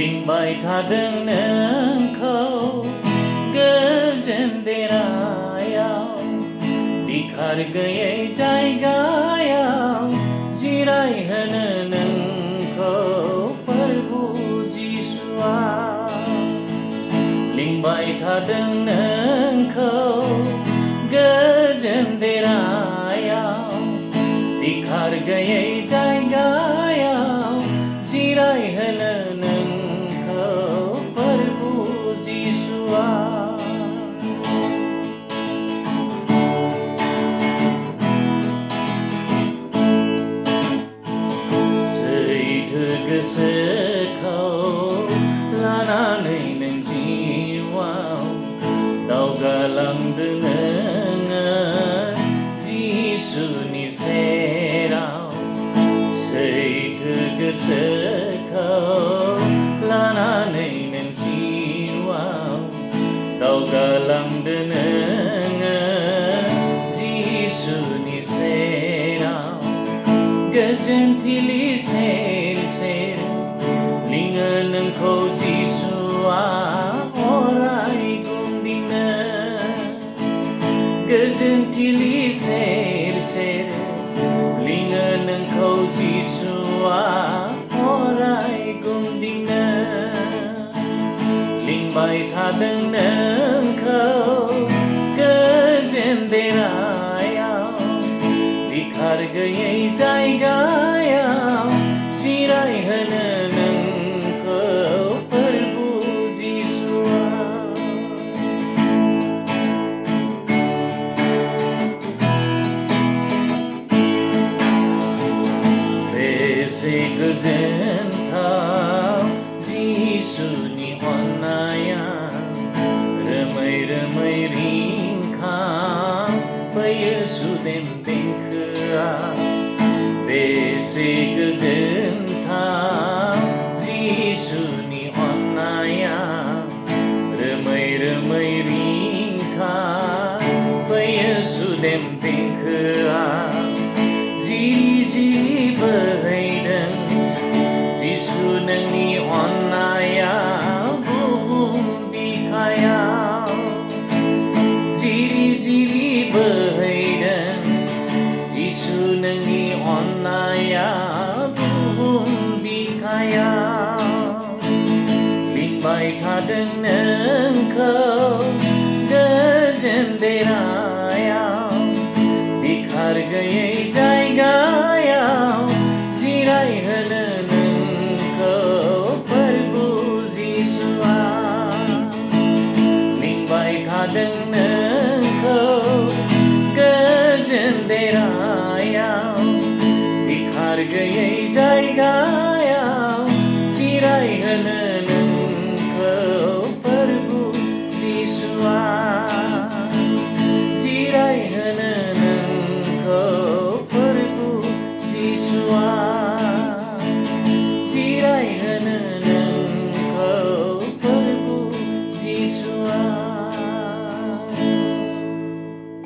लिंबाय थादों नोंखौ गोजोन देरायाव बिखार गैयै जायगायाव जिरायहोनो नोंखौ प्रभु जिसुआ लिंबाय थादों नोंखौ गोजोन देरायाव बिखार गैयै जायगायाव जिरायहोनो नोंखौ प्रभु जिसुआ सैथो गोसोखौ लानानै नों जिउआव दावगालांदों नोङो जिसुनि सेराव सैथो गोसोखौ लानानै नों जिउआव दावगालांदों नोङो जिसुनि सेराव गोजोनथिलि सेर सेर लिङो नोंखौ जिसुआ अराय गुमदिनो गोजोनथिलि सेर सेर लिङो नोंखौ जिसुआ अराय गुमदिनो लिंबाय थादों नोंखौ गोजोन देरायाव बिखार गैयै जायगायाव जिरायहोनो नोंखौ प्रभु जिसुआ बेसे गोजोनथाव जिसुनि अननाया रोमै रोमै रिंखांफैयो सुदेम देंखोआ बेसे गोजोनथाव जिसुनि अननाया रोमै रोमै रिंखांफैयो सुदेम देंखोआ जिरि जिरि बोहैदों जिसु नोंनि अननाया बुहुम बिखायाव जिरि जिरि बोहैदों जिसु नोंनि अननाया बुहुम बिखायाव लिंबाय थादों नोंखौ गोजोन देरायाव बिखार गैयै जायगायाव जिरायहोनो नोंखौ प्रभु जिसुआ लिंबाय थादों नोंखौ गोजोन देरायाव बिखार गैयै जायगायाव जिरायहोनो